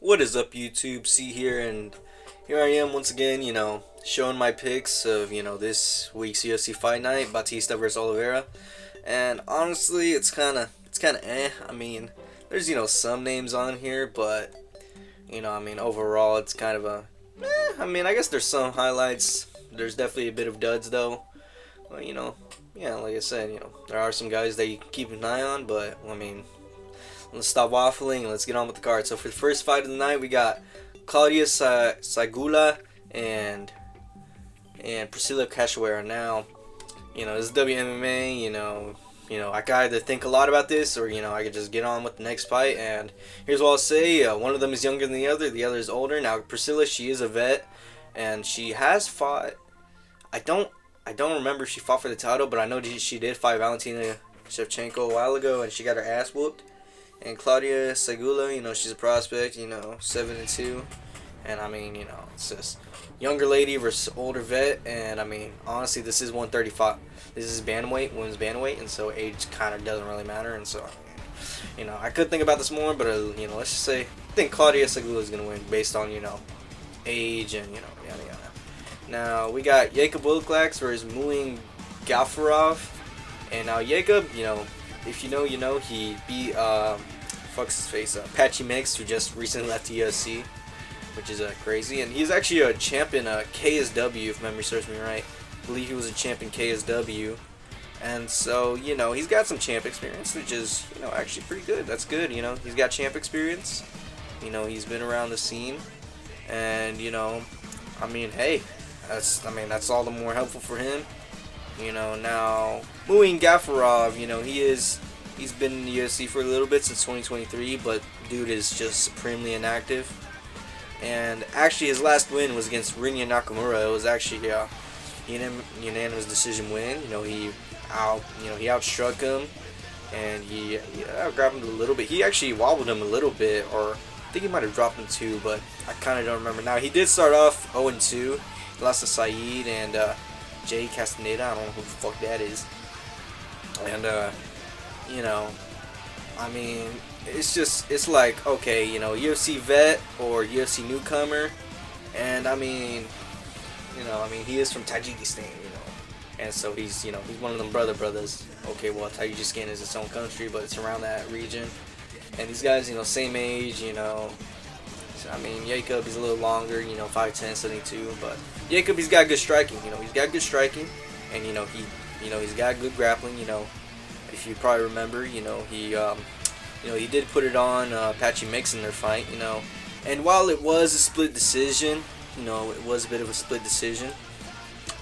What is up, YouTube? C here, and here I am once again, showing my picks of, this week's UFC fight night, Bautista versus Olivera. And honestly, it's kind of eh. I mean, there's, some names on here, but, overall, it's kind of a, I mean, I guess there's some highlights. There's definitely a bit of duds, though. Well, yeah, like I said, there are some guys that you can keep an eye on, but, I mean, let's stop waffling and let's get on with the card. So for the first fight of the night, we got Claudia Sagula and Priscilla Cachoeira. Now, this is WMMA. I got to think a lot about this, or I could just get on with the next fight. And here's what I'll say: one of them is younger than the other is older. Now Priscilla, she is a vet, and she has fought. I don't remember if she fought for the title, but I know she did fight Valentina Shevchenko a while ago, and she got her ass whooped. And Claudia Sagula, she's a prospect, 7-2. And I mean, it's just younger lady versus older vet. And I mean, honestly, this is 135. This is bantamweight, women's bantamweight, and so age kind of doesn't really matter. And so, I could think about this more, but let's just say I think Claudia Sagula is gonna win based on age and yada yada. Now we got Jacob Wilklax versus Muin Gafarov. And now Jacob, if you know, he beat fuck's his face, Patchy Mix, who just recently left the UFC, which is crazy. And he's actually a champ in KSW, if memory serves me right. I believe he was a champ in KSW, and so he's got some champ experience, which is actually pretty good. That's good. He's got champ experience. He's been around the scene, and I mean, hey, that's all the more helpful for him. Now Muin Gafarov, he's been in the UFC for a little bit since 2023, but dude is just supremely inactive. And actually, his last win was against Rinya Nakamura. It was actually a unanimous decision win. He outstruck him, and he grabbed him a little bit. He actually wobbled him a little bit, or I think he might have dropped him too, but I kind of don't remember. Now he did start off 0-2. He lost to Saeed and Jay Castaneda. I don't know who the fuck that is. And I mean, it's like, okay, UFC vet or UFC newcomer, and I mean, he is from Tajikistan, and so he's one of them brothers. Okay, well, Tajikistan is its own country, but it's around that region, and these guys, same age, so, I mean, Jacob, he's a little longer, 5'10", 72, but Jacob, he's got good striking, he's got good striking, and he's got good grappling, if you probably remember, he did put it on Patchy Mix in their fight, and while it was a split decision, it was a bit of a split decision.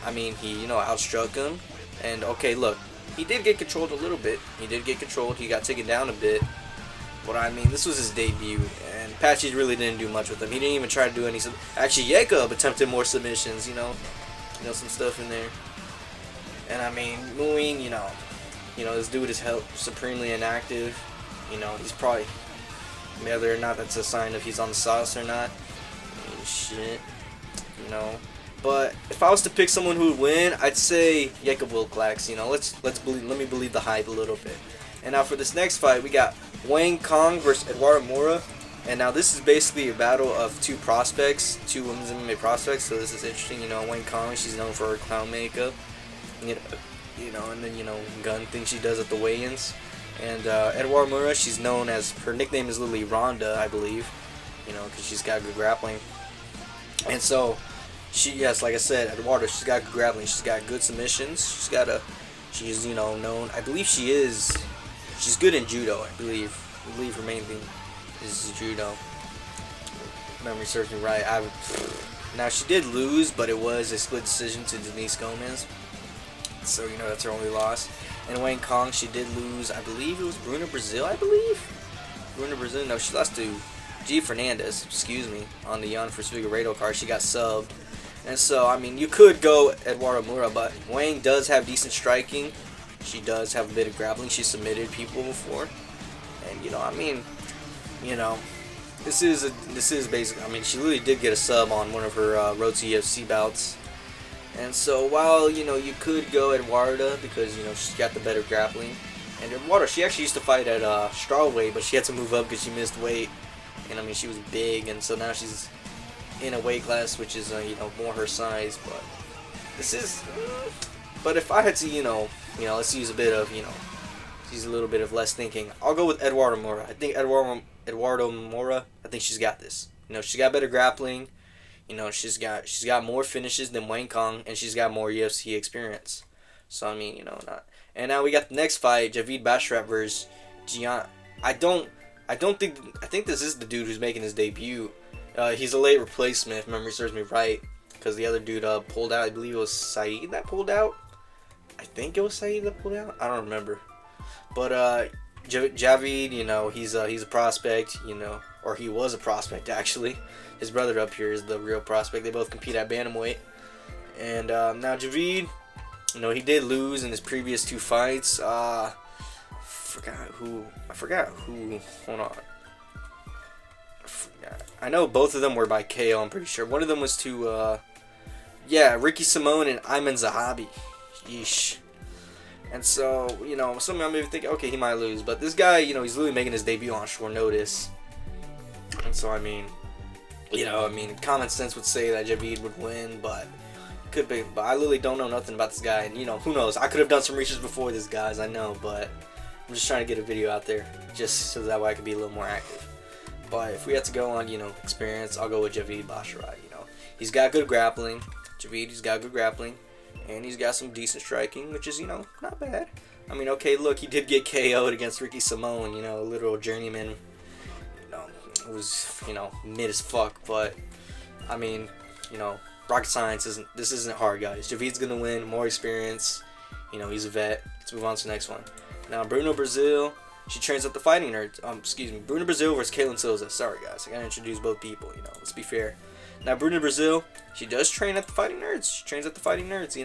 I mean, he outstruck him, and okay, look, he did get controlled a little bit. He got taken down a bit, but I mean, this was his debut, and Patchy really didn't do much with him. He didn't even try to do any. Actually, Jacob attempted more submissions, some stuff in there, and I mean, Muin, this dude is supremely inactive. He's probably, whether or not that's a sign of he's on the sauce or not. I mean, shit, But if I was to pick someone who would win, I'd say Jacob Wilklax. Let me believe the hype a little bit. And now for this next fight, we got Wang Kong versus Eduardo Moura. And now this is basically a battle of two women's MMA prospects. So this is interesting. Wang Kong, she's known for her clown makeup. And then gun thing she does at the weigh-ins. And Eduardo Moura, she's known as, her nickname is Lily Ronda, I believe, because she's got good grappling. And so, yes, like I said, Eduardo, she's got good grappling, she's got good submissions, she's known, I believe she's good in judo, I believe her main thing is judo. Memory serves me right. Now, she did lose, but it was a split decision to Denise Gomez. So, that's her only loss. And Wang Kong, she did lose, I believe it was Bruna Brazil, no, she lost to G. Fernandez, on the Jan Figueiredo card. She got subbed. And so, I mean, you could go Eduardo Moura, but Wang does have decent striking. She does have a bit of grappling. She submitted people before. And, this is basically, I mean, she really did get a sub on one of her Road to UFC bouts. And so while, you could go Eduardo because, she's got the better grappling. And Eduardo, she actually used to fight at strawweight, but she had to move up because she missed weight. and I mean she was big, and so now she's in a weight class which is more her size. But this is, but if I had to let's use a bit of use a little bit of less thinking. I'll go with Eduardo Mora. I think Eduardo Mora. I think she's got this. She's got better grappling. She's got more finishes than Wang Kong, and she's got more UFC experience. So I mean, not. And now we got the next fight: Javid Basharat versus Gian. I think this is the dude who's making his debut. He's a late replacement, if memory serves me right, because the other dude pulled out. I believe it was Saeed that pulled out. I think it was Saeed that pulled out. I don't remember. But Javid, he's a prospect, or he was a prospect actually. His brother up here is the real prospect. They both compete at bantamweight. And now Javid, he did lose in his previous 2 fights. I forgot who. Hold on. I know both of them were by KO, I'm pretty sure. One of them was to, Ricky Simone and Ayman Zahabi. Yeesh. And so, some of maybe think, okay, he might lose. But this guy, he's literally making his debut on short notice. And so, I mean, common sense would say that Javid would win, but could be. But I literally don't know nothing about this guy. And, who knows? I could have done some research before this, guys, I know. But I'm just trying to get a video out there just so that way I could be a little more active. But if we had to go on, experience, I'll go with Javid Basharat. He's got good grappling. He's got good grappling. And he's got some decent striking, which is, not bad. I mean, okay, look, he did get KO'd against Ricky Simone, a literal journeyman. It was, mid as fuck. But, I mean, rocket science isn't hard, guys. Javid's going to win, more experience. He's a vet. Let's move on to the next one. Now, Bruno Brazil. She trains at the Fighting Nerds. Bruno Brazil versus Caitlin Souza. Sorry, guys. I gotta introduce both people, Let's be fair. Now, Bruno Brazil, she does train at the Fighting Nerds. She trains at the Fighting Nerds,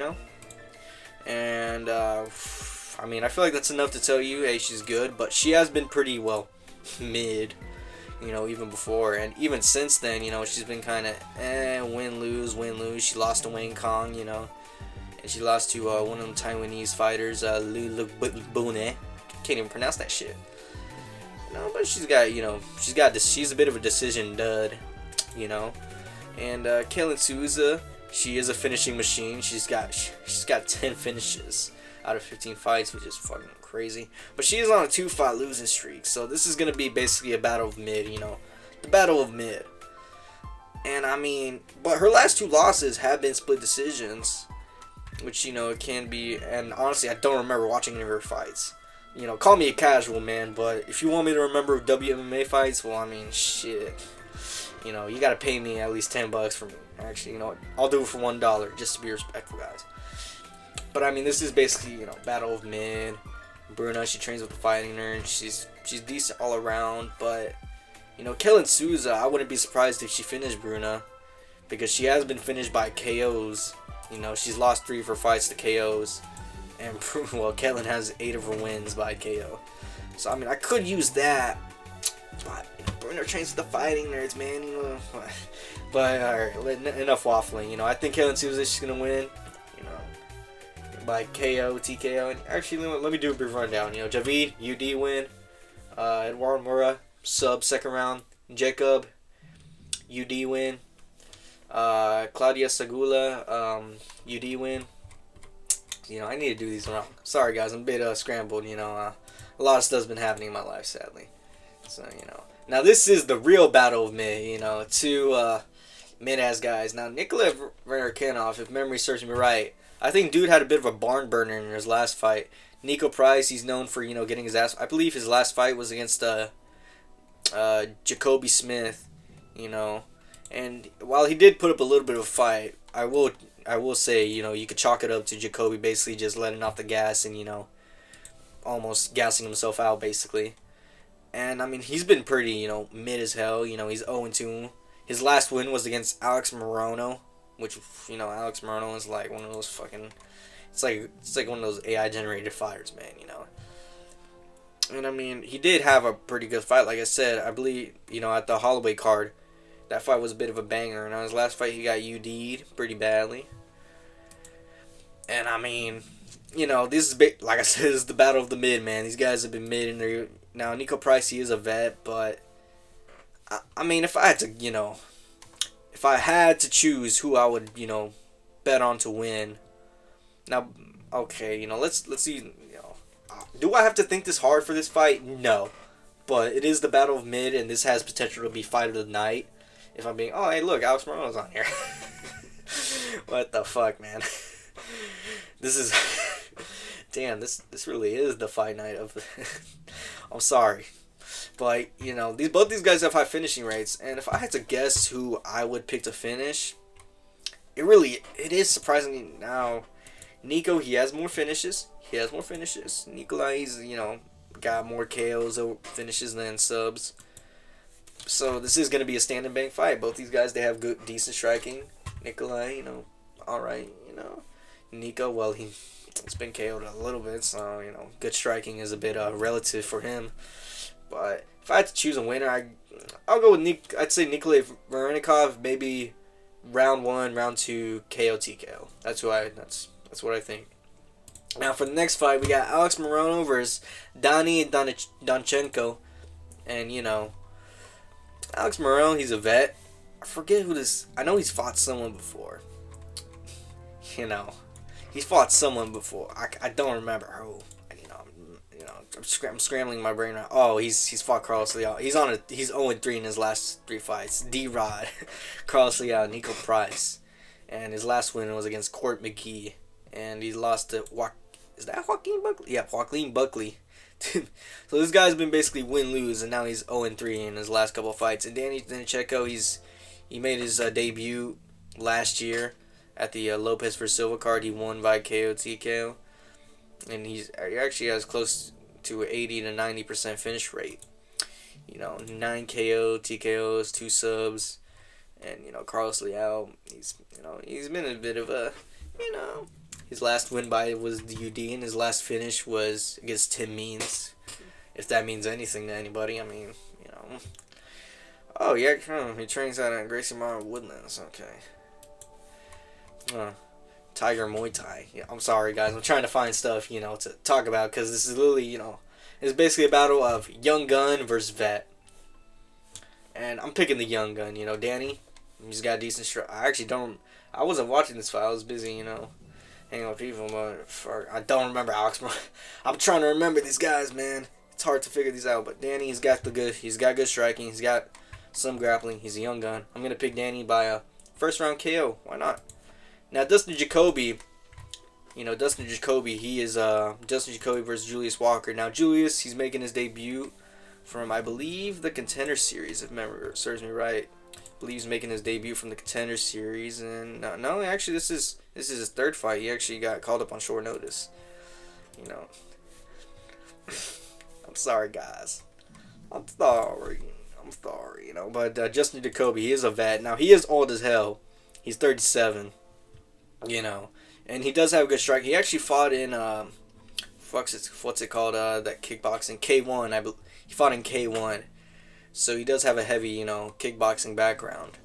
And, I mean, I feel like that's enough to tell you, hey, she's good. But she has been pretty, mid, even before. And even since then, she's been kind of, win, lose. She lost to Wayne Kong, And she lost to one of them Taiwanese fighters, Lu Bune. Can't even pronounce that shit. But she's got, she's a bit of a decision dud, And Caitlin Souza, she is a finishing machine. She's got 10 finishes out of 15 fights, which is fucking crazy. But she is on a 2-fight losing streak, so this is gonna be basically a battle of mid, the battle of mid. And I mean, but her last 2 losses have been split decisions, which it can be. And honestly, I don't remember watching any of her fights. Call me a casual, man, but if you want me to remember WMMA fights, well, I mean, shit. You gotta pay me at least $10 for me. Actually, I'll do it for $1 just to be respectful, guys. But I mean, this is basically, battle of mid. Bruna, she trains with the Fighting Nerd. She's decent all around, but Caitlin Souza, I wouldn't be surprised if she finished Bruna, because she has been finished by KOs. She's lost 3 of her fights to KOs. And, Caitlin has 8 of her wins by KO. So, I mean, I could use that. But, Bruno trains with the Fighting Nerds, man. But, alright, enough waffling. I think Caitlin Souza, she's going to win. By KO, TKO. And actually, let me do a brief rundown. Javid, UD win. Eduardo Mora, sub, second round. Jacob, UD win. Claudia Segula, UD win. I need to do these wrong. Sorry, guys. I'm a bit scrambled. A lot of stuff's been happening in my life, sadly. So, Now, this is the real battle of mid, 2 mid-ass guys. Now, Nikola Verkinov, if memory serves me right, I think dude had a bit of a barn burner in his last fight. Nico Price, he's known for, getting his ass. I believe his last fight was against Jacoby Smith, And while he did put up a little bit of a fight, I will say, you could chalk it up to Jacoby basically just letting off the gas and, almost gassing himself out, basically. And, I mean, he's been pretty, mid as hell. He's 0-2. His last win was against Alex Morono, which, Alex Morono is like one of those fucking... It's like one of those AI-generated fighters, man, And, I mean, he did have a pretty good fight, like I said. I believe, at the Holloway card, that fight was a bit of a banger. And on his last fight, he got UD'd pretty badly. And, I mean, this is big. Like I said, this is the battle of the mid, man. These guys have been mid in there. Now, Nico Price, he is a vet, but I mean, if I had to, if I had to choose who I would, bet on to win. Now, okay, let's see, do I have to think this hard for this fight? No. But it is the Battle of Mid, and this has potential to be fight of the night. If I'm being, oh, hey, look, Alex Morono's on here. What the fuck, man? This is, damn, this really is the fight night of, I'm sorry. But, both these guys have high finishing rates, and if I had to guess who I would pick to finish, it is surprising now. Nico, he has more finishes. Nikolai, he's, got more KOs or finishes than subs. So this is going to be a stand and bang fight. Both these guys, they have decent striking. Nikolai, alright, Nico, well, he's been KO'd a little bit, so, good striking is a bit relative for him. But if I had to choose a winner, I'll go with I'd say Nikolai Varenikov, maybe round 1, round 2, KO TKO. That's what I think. Now for the next fight, we got Alex Morono versus Dani Donchenko. And, Alex Morono, he's a vet. I forget who this... I know he's fought someone before. He's fought someone before. I don't remember who. I'm scrambling my brain right. Oh, he's fought Carlos Leal. He's 0-3 in his last 3 fights. D-Rod, Carlos Leal, Nico Price. And his last win was against Court McGee. And he lost to is that Joaquin Buckley? Yeah, Joaquin Buckley. So this guy's been basically win-lose, and now he's 0-3 in his last couple of fights. And Danny Donchenko, he made his debut last year at the Lopez vs Silva card. He won by KO TKO, and he actually has close to 80 to 90% finish rate. 9 KO TKOs, 2 subs, and Carlos Leal. He's been a bit of a His last win was the UD, and his last finish was against Tim Means. If that means anything to anybody, I mean, Oh, yeah, he trains out at Gracie Mara Woodlands. Okay. Tiger Muay Thai. Yeah, I'm sorry, guys. I'm trying to find stuff, to talk about, because this is literally, it's basically a battle of young gun versus vet. And I'm picking the young gun, Danny. He's got a decent strike. I wasn't watching this fight. I was busy, hanging with people, but I don't remember Alex. I'm trying to remember these guys, man. It's hard to figure these out, but Danny, he's got good striking. He's got some grappling. He's a young gun. I'm gonna pick Danny by a first round KO. Why not? Now Dustin Jacoby, Dustin Jacoby, he is Dustin Jacoby versus Julius Walker. Now Julius, he's making his debut from, I believe, the Contender Series, if memory serves me right. I believe he's making his debut from the Contender Series, and no, actually this is his 3rd fight. He actually got called up on short notice. I'm sorry, guys. I'm sorry, but Justin Jacoby, he is a vet. Now, he is old as hell. He's 37, and he does have a good strike. He actually fought in, what's it called, that kickboxing, K1, he fought in K1, so he does have a heavy, kickboxing background.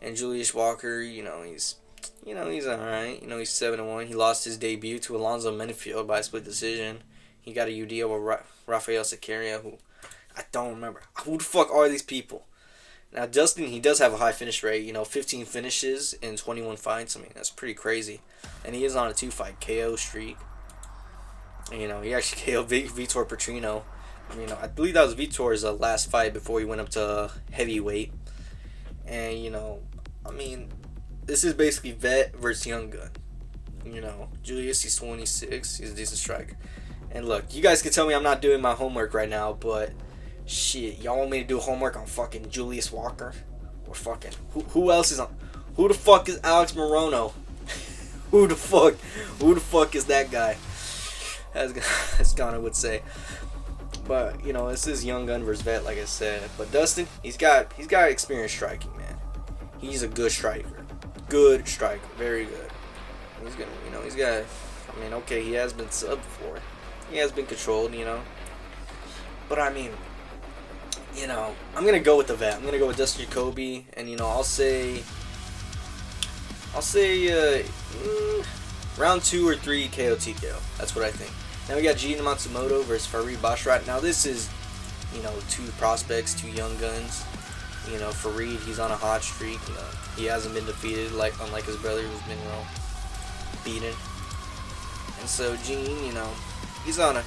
And Julius Walker, he's alright, he's 7-1, he lost his debut to Alonzo Menifield by a split decision. He got a UD over Rafael Sequeira, who I don't remember. Who the fuck are these people? Now, Dustin, he does have a high finish rate. 15 finishes in 21 fights. I mean, that's pretty crazy. And he is on a 2-fight KO streak. And, he actually KO'd Vitor Petrino. I believe that was Vitor's last fight before he went up to heavyweight. And, this is basically vet versus young gun. Julius, he's 26. He's a decent striker. And look, you guys can tell me I'm not doing my homework right now, but shit, y'all want me to do homework on fucking Julius Walker? Or fucking, who else is on? Who the fuck is Alex Morono? Who the fuck is that guy? As Connor would say. But, this is young gun versus vet, like I said. But Dustin, he's got experience striking, man. He's a good striker. Good striker. Very good. He's gonna, okay, he has been subbed before. He has been controlled, But I'm gonna go with the vet. I'm gonna go with Dustin Jacoby, and I'll say round 2 or 3 KO TKO. That's what I think. Now we got Gina Matsumoto versus Farid Bashrat. Now this is, 2 prospects, 2 young guns. You know, Fareed, he's on a hot streak. You know, he hasn't been defeated like unlike his brother who's been beaten. And so Gene, you know, he's on a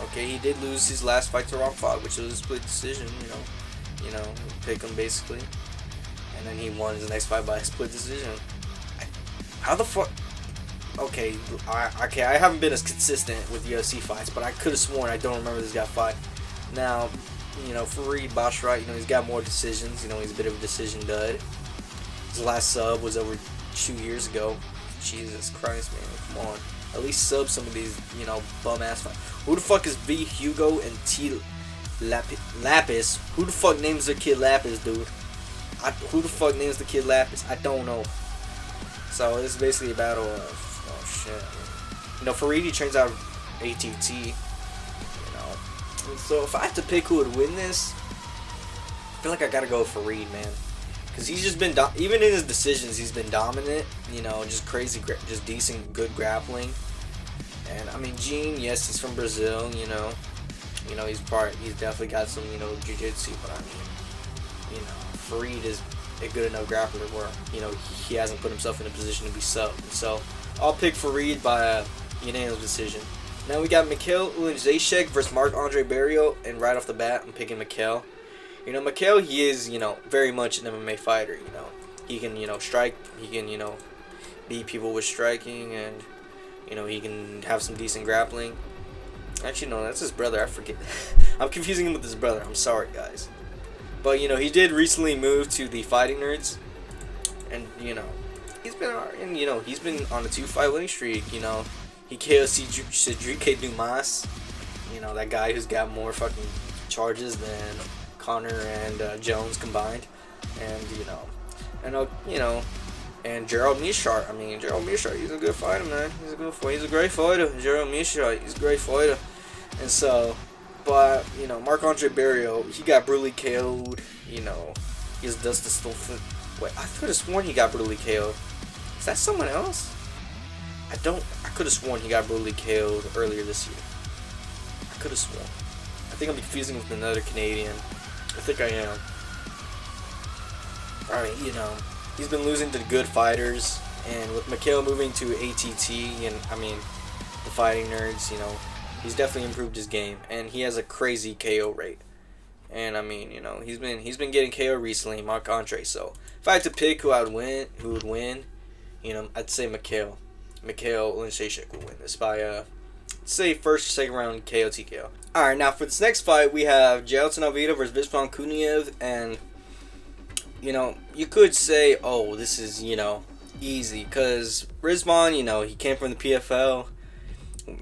okay. He did lose his last fight to Rob Fog, which was a split decision. You know, pick him basically, and then he won his next fight by a split decision. How the fuck? Okay, I haven't been as consistent with UFC fights, but I could have sworn I don't remember this guy fight. Now, you know, Fareed Basharat, you know, he's got more decisions. You know, he's a bit of a decision dud. His last sub was over 2 years ago. Jesus Christ, man, come on. At least sub some of these, you know, bum ass fights. Who the fuck is V Hugo and T Lapis? Who the fuck names their kid Lapis, dude? Who the fuck names the kid Lapis? I don't know. So it's basically a battle of shit. You know, Fareed trains out of ATT. You know, and so if I had to pick who would win this, I feel like I gotta go with Fareed, man. Because he's just been, even in his decisions, he's been dominant. You know, just crazy, just decent, good grappling. And I mean, Gene, yes, he's from Brazil. You know, he's definitely got some, you know, jiu-jitsu. But I mean, you know, Fareed is a good enough grappler where, you know, he hasn't put himself in a position to be subbed. So I'll pick Fareed by a unanimous decision. Now we got Mikhail Ulazashek versus Marc-Andre Barriault, and right off the bat, I'm picking Mikhail. You know, Mikhail, he is, you know, very much an MMA fighter. You know, he can, you know, strike. He can, you know, beat people with striking, and you know, he can have some decent grappling. Actually, no, that's his brother. I forget. I'm confusing him with his brother. I'm sorry, guys. But you know, he did recently move to the Fighting Nerds, and you know, he's been on a 2-fight winning streak. You know, he KO'd Cedric Dumas. You know, that guy who's got more fucking charges than Connor and Jones combined, and and Gerald Meerschaert. I mean, Gerald Meerschaert, he's a good fighter, man. He's a great fighter. Gerald Meerschaert, he's a great fighter. And so, but you know, Marc-Andre Barriault, he got brutally KO'd. You know, his dust is still. Wait, I could have sworn he got brutally KO'd. Is that someone else? I could have sworn he got brutally KO'd earlier this year. I could have sworn. I think I'm confusing with another Canadian. I think I am. I mean, you know, he's been losing to good fighters, and with Mikhail moving to ATT, and I mean, the Fighting Nerds, you know, he's definitely improved his game, and he has a crazy KO rate. And I mean, you know, he's been getting KO recently, Marc-Andre. So if I had to pick who would win, you know, I'd say Mikhail Ulazashek would win this by say first or second round KO TKO. Alright, now for this next fight we have Jailton Almeida versus Rizvan Kuniev, and you know, you could say, oh, this is, you know, easy, because Rizvan, you know, he came from the PFL.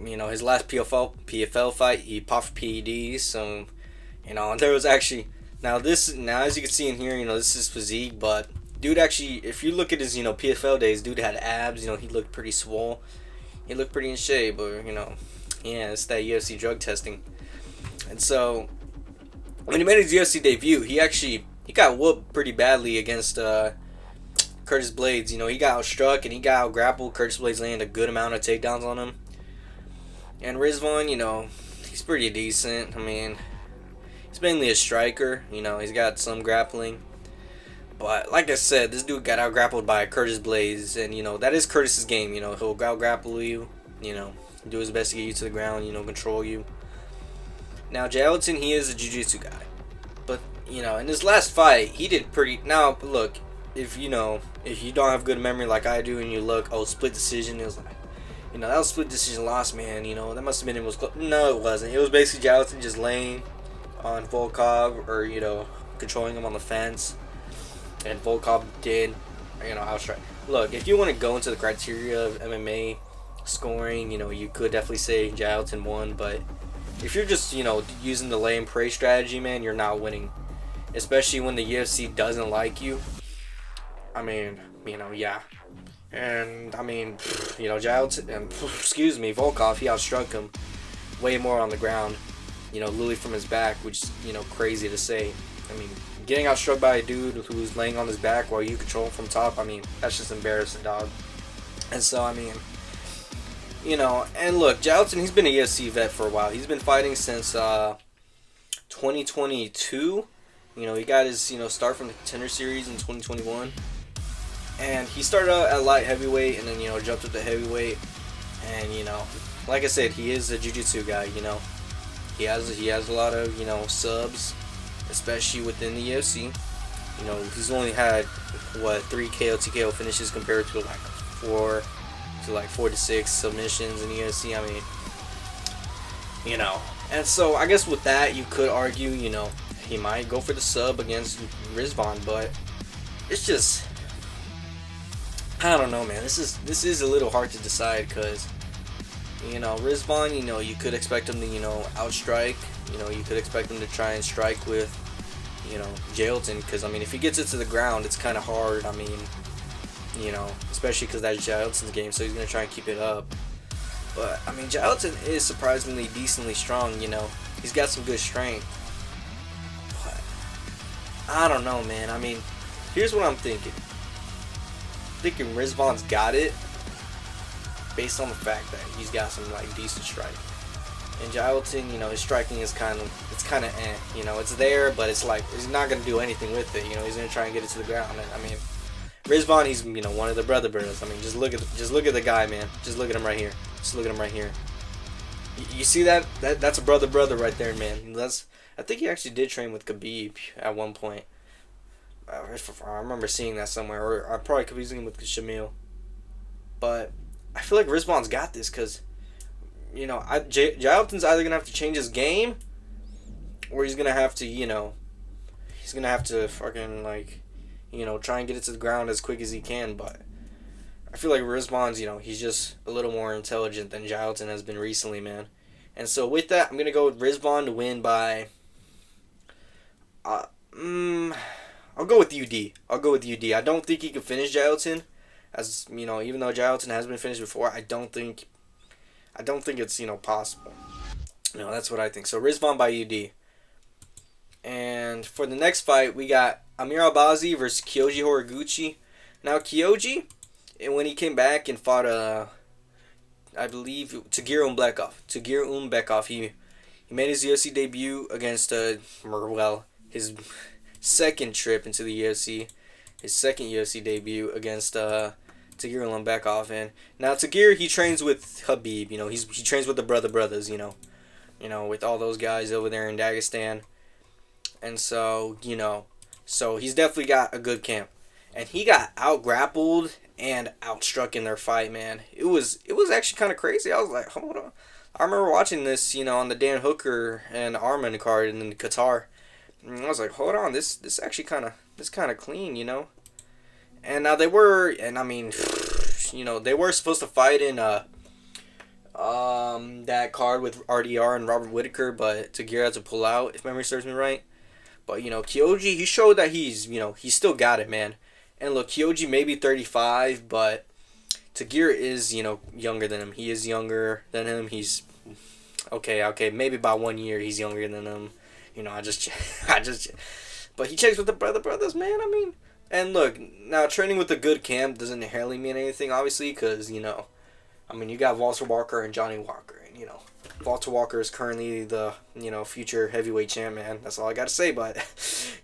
You know, his last PFL fight, he popped PEDs, so, you know, and there was actually, now as you can see in here, you know, this is physique, but dude actually, if you look at his, you know, PFL days, dude had abs, you know, he looked pretty swole. He looked pretty in shape, but, you know, yeah, it's that UFC drug testing. And so, when he made his UFC debut, he got whooped pretty badly against Curtis Blades. You know, he got outstruck and he got out-grappled. Curtis Blades landed a good amount of takedowns on him. And Rizvan, you know, he's pretty decent. I mean, he's mainly a striker. You know, he's got some grappling. But, like I said, this dude got out-grappled by Curtis Blades. And, you know, that is Curtis's game. You know, he'll out-grapple you. You know, do his best to get you to the ground. You know, control you. Now, Jailton, he is a jiu-jitsu guy. But, you know, in his last fight, he did pretty... Now, look, if you don't have good memory like I do, and you look, oh, split decision, it was like, you know, that was split decision loss, man. You know, that must have been, it was close. No, it wasn't. It was basically Jailton just laying on Volkov, or, you know, controlling him on the fence. And Volkov did, you know, outstrike. Look, if you want to go into the criteria of MMA scoring, you know, you could definitely say Jailton won, but if you're just, you know, using the lay and pray strategy, man, you're not winning. Especially when the UFC doesn't like you. I mean, you know, yeah. And, I mean, you know, Volkov, he outstruck him way more on the ground. You know, literally from his back, which is, you know, crazy to say. I mean, getting outstruck by a dude who's laying on his back while you control him from top, I mean, that's just embarrassing, dog. And so, I mean, you know, and look, Jailton, he's been a UFC vet for a while. He's been fighting since 2022, He got his start from the Contender Series in 2021, and he started out at light heavyweight, and then jumped up to heavyweight, and like I said, he is a jiu-jitsu guy. He has a lot of subs, especially within the UFC. He's only had 3 KO TKO finishes compared to like 4 to 6 submissions in the UFC. I mean, and so I guess with that you could argue, he might go for the sub against Rizvan, but it's just, I don't know, man. This is a little hard to decide because Rizvan, you could expect him to outstrike. You could expect him to try and strike with Jailton, because I mean, if he gets it to the ground, it's kind of hard. I mean, especially because that's Jailton's game, so he's gonna try and keep it up. But I mean, Jailton is surprisingly decently strong. He's got some good strength. But I don't know, man. I mean, here's what I'm thinking. Rizvan's got it based on the fact that he's got some like decent strike. And Jailton, his striking is kind of it's there, but it's like he's not gonna do anything with it. He's gonna try and get it to the ground. And I mean, Rizvan, he's one of the brothers. I mean, just look at the guy, man. Just look at him right here. Just look at him right here. You see that? That's a brother right there, man. I think he actually did train with Khabib at one point. I remember seeing that somewhere, or I probably could be seeing with Shamil. But I feel like Rizvan's got this because, Jailton's either gonna have to change his game, or he's gonna have to, fucking like, try and get it to the ground as quick as he can. But I feel like Rizvan's, he's just a little more intelligent than Jailton has been recently, man. And so with that, I'm gonna go with Rizvan to win by. I'll go with UD. I don't think he can finish Jailton, as even though Jailton has been finished before. I don't think it's possible. That's what I think. So Rizvan by UD. And for the next fight, we got Amir Albazi versus Kyoji Horiguchi. Now Kyoji, when he came back and fought I believe Tagir Umbekov, he made his UFC debut against his second trip into the UFC, his second UFC debut against Tagir Umbekov. And now Tagir, he trains with Khabib. He trains with the brothers. With all those guys over there in Dagestan. And so so he's definitely got a good camp. And he got out grappled and outstruck in their fight, man. It was actually kind of crazy. I was like, hold on. I remember watching this, on the Dan Hooker and Arman card in Qatar. And I was like, hold on, this actually kind of clean, And now they were supposed to fight in that card with RDR and Robert Whittaker, but Tagir had to pull out, if memory serves me right. But Kyoji, he showed that he's still got it, man. And look, Kyoji may be 35, but Tagir is younger than him. He is younger than him. He's okay, maybe by 1 year he's younger than him. But he checks with the brothers, man. I mean, and look, now training with a good camp doesn't inherently mean anything, obviously, because you got Walter Walker and Johnny Walker, and Walter Walker is currently the future heavyweight champ, man. That's all I gotta say. But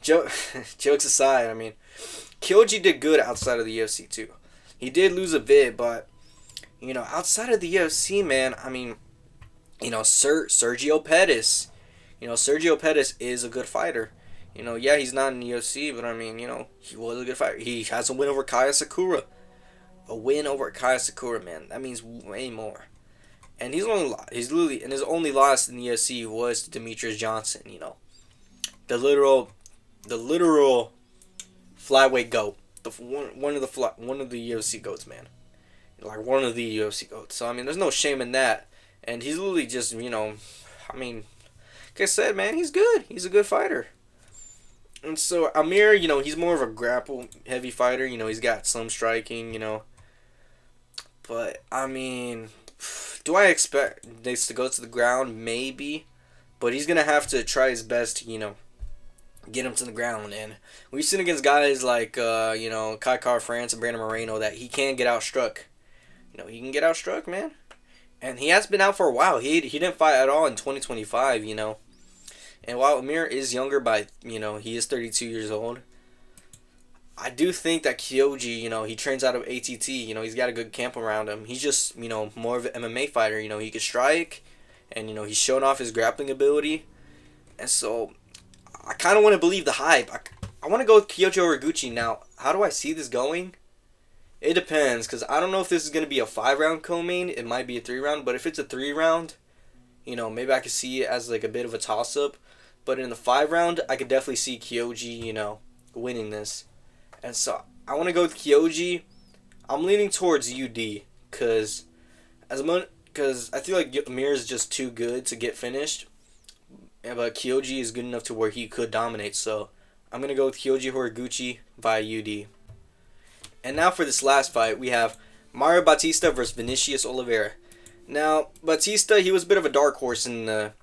jokes aside, I mean, Kyoji did good outside of the UFC too. He did lose a bit, but outside of the UFC, man, I mean, Sergio Pettis. Sergio Pettis is a good fighter. Yeah, he's not in the UFC, but I mean, he was a good fighter. He has a win over Kaya Sakura. A win over Kaya Sakura, man. That means way more. And his only loss in the UFC was to Demetrius Johnson, The literal flyweight goat. One of the UFC goats, man. Like one of the UFC goats. So I mean, there's no shame in that. And he's literally just, I mean, like I said, man, he's good. He's a good fighter. And so Amir, he's more of a grapple heavy fighter. He's got some striking, But I mean, do I expect this to go to the ground? Maybe. But he's gonna have to try his best to, get him to the ground. And we've seen against guys like Kai Car France and Brandon Moreno that he can get outstruck. He can get outstruck, man. And he has been out for a while. He didn't fight at all in 2025, And while Amir is younger by, he is 32 years old, I do think that Kyoji, he trains out of ATT. He's got a good camp around him. He's just, more of an MMA fighter. He can strike, and he's shown off his grappling ability. And so, I kind of want to believe the hype. I want to go with Kyoji Horiguchi. Now, how do I see this going? It depends, because I don't know if this is going to be a 5-round co-main. It might be a 3-round, but if it's a 3-round, maybe I could see it as like a bit of a toss-up. But in the 5-round, I could definitely see Kyoji, winning this. And so I want to go with Kyoji. I'm leaning towards UD because I feel like Amir is just too good to get finished. But Kyoji is good enough to where he could dominate. So I'm going to go with Kyoji Horiguchi via UD. And now for this last fight, we have Mario Bautista versus Vinicius Olivera. Now, Bautista, he was a bit of a dark horse in the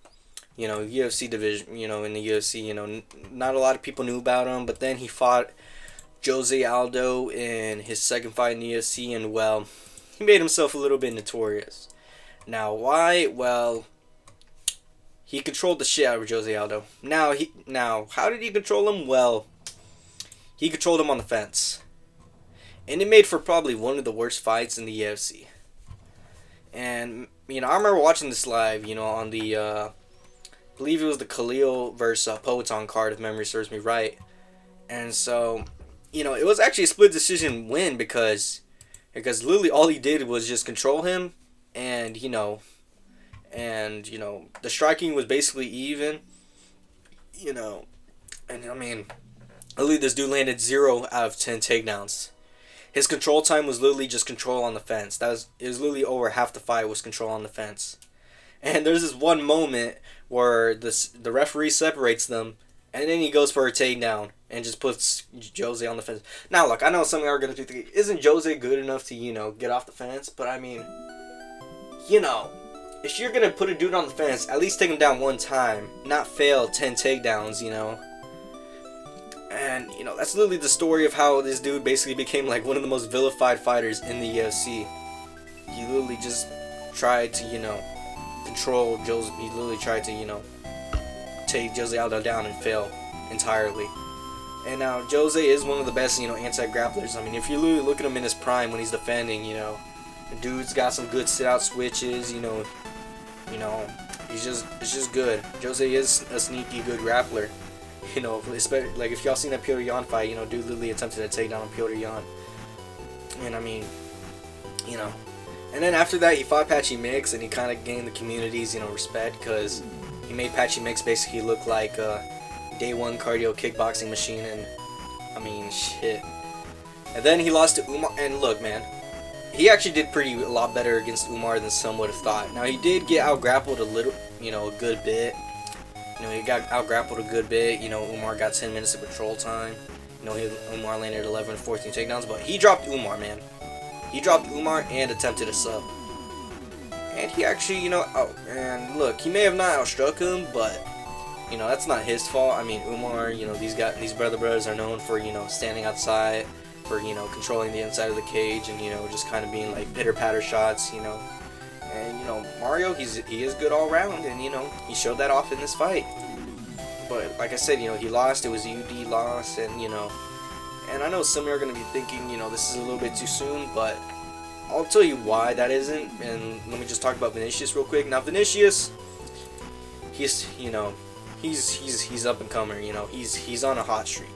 UFC division, in the UFC, not a lot of people knew about him, but then he fought Jose Aldo in his second fight in the UFC, and well, he made himself a little bit notorious. Now, why? Well, he controlled the shit out of Jose Aldo. Now, how did he control him? Well, he controlled him on the fence. And it made for probably one of the worst fights in the UFC. And, I remember watching this live, on the, I believe it was the Khalil versus Poatan card, if memory serves me right. And so, it was actually a split decision win because literally all he did was just control him, and, the striking was basically even, and literally this dude landed 0 out of 10 takedowns. His control time was literally just control on the fence. It was literally over half the fight was control on the fence. And there's this one moment where the referee separates them, and then he goes for a takedown and just puts Jose on the fence. Now, look, I know some are going to think, isn't Jose good enough to, get off the fence? But, if you're going to put a dude on the fence, at least take him down one time, not fail 10 takedowns, And, that's literally the story of how this dude basically became, like, one of the most vilified fighters in the UFC. He literally just tried to, control Jose. He literally tried to, take Jose Aldo down and fail entirely. And now, Jose is one of the best, anti-grapplers. If you literally look at him in his prime when he's defending, the dude's got some good sit-out switches, it's just good. Jose is a sneaky good grappler. Especially, like, if y'all seen that Piotr Jan fight, dude literally attempted a takedown on Piotr Jan. And and then after that, he fought Patchy Mix, and he kind of gained the community's, respect, because he made Patchy Mix basically look like a day one cardio kickboxing machine, and, shit. And then he lost to Umar, and look, man, he actually did a lot better against Umar than some would have thought. Now, he did get out-grappled a little, a good bit. He got out-grappled a good bit. Umar got 10 minutes of control time. Umar landed 11 or 14 takedowns, but he dropped Umar, man. He dropped Umar and attempted a sub. And he actually, and look, he may have not outstruck him, but, that's not his fault. Umar, these brothers are known for, standing outside, for, controlling the inside of the cage, and, just kind of being, like, pitter-patter shots, And, Mario, he is good all around, and, he showed that off in this fight. But, like I said, he lost. It was a UD loss, and, and I know some of you are going to be thinking, this is a little bit too soon, but I'll tell you why that isn't, and let me just talk about Vinicius real quick. Now, Vinicius, he's up and comer, he's on a hot streak.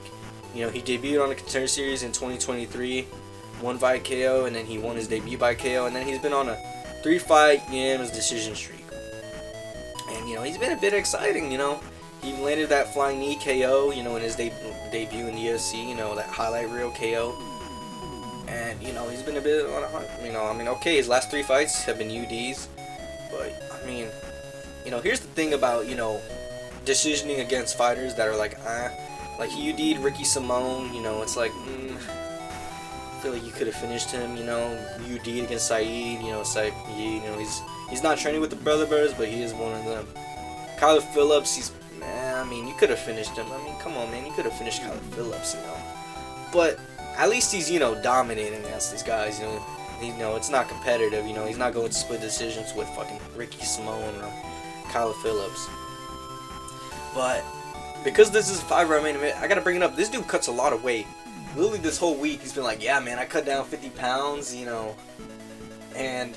He debuted on the Contender Series in 2023, won via KO, and then he won his debut by KO, and then he's been on a 3-fight unanimous decision streak. And, he's been a bit exciting, He landed that flying knee KO, in his debut in the UFC, that highlight reel KO. And, he's been a bit on a hunt, okay, his last 3 fights have been UDs. But, here's the thing about, decisioning against fighters that are like he UD'd Ricky Simone, it's like, I feel like you could have finished him, UD'd against Saeed, Saeed, he's not training with the brothers, but he is one of them. Kyler Phillips, you could have finished him. Come on, man, you could have finished Kyler Phillips, But at least he's, dominating against these guys, it's not competitive, he's not going to split decisions with fucking Ricky Simone or Kyler Phillips. But because this is a 5-round main event, I gotta bring it up. This dude cuts a lot of weight. Literally this whole week, he's been like, yeah, man, I cut down 50 pounds, you know. And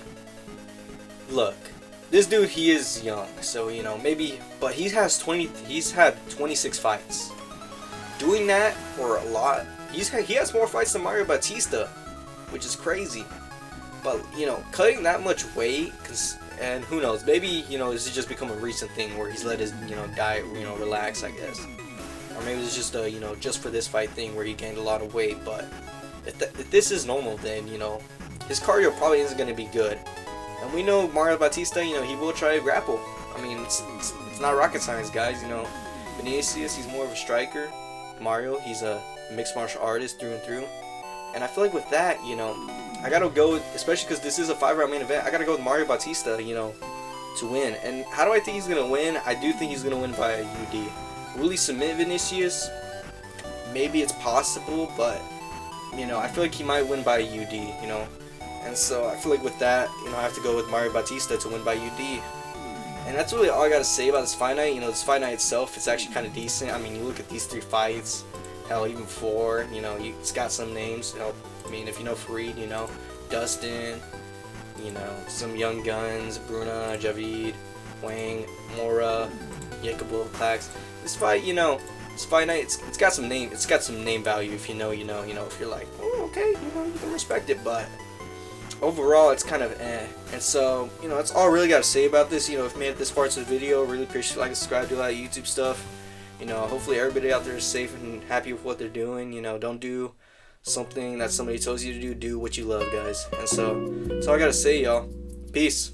look, this dude, he is young, so you know, maybe, but he's had 26 fights. Doing that for a lot, he has more fights than Mario Bautista, which is crazy. But you know, cutting that much weight, and who knows, maybe, you know, this has just become a recent thing where he's let his, you know, diet, you know, relax, I guess. Or maybe it's just a, you know, just for this fight thing where he gained a lot of weight. But if this is normal, then, you know, his cardio probably isn't going to be good. And we know Mario Bautista, you know, he will try to grapple. I mean, it's not rocket science, guys, you know. Vinicius, he's more of a striker. Mario, he's a mixed martial artist through and through. And I feel like with that, you know, I gotta go, especially because this is a 5-round main event, I gotta go with Mario Bautista, you know, to win. And how do I think he's gonna win? I do think he's gonna win by a UD. Really submit Vinicius? Maybe it's possible, but, you know, I feel like he might win by a UD, you know. And so I feel like with that, you know, I have to go with Mario Bautista to win by UD. And that's really all I gotta say about this fight night. You know, this fight night itself, it's actually kind of decent. I mean, you look at these 3 fights, hell, even 4, you know, it's got some names. You know, I mean, if you know Fareed, you know, Dustin, you know, some young guns, Bruna, Javid, Wang, Mora, Jacobo, Pax. This fight, you know, this fight night, it's got some name value. If you know, you know, if you're like, oh, okay, you know, you can respect it, but overall, it's kind of eh. And so, you know, that's all I really got to say about this. You know, if you made it this far to the video, really appreciate you, like and subscribe, do a lot of YouTube stuff. You know, hopefully everybody out there is safe and happy with what they're doing. You know, don't do something that somebody tells you to do. Do what you love, guys. And so, that's all I got to say, y'all. Peace.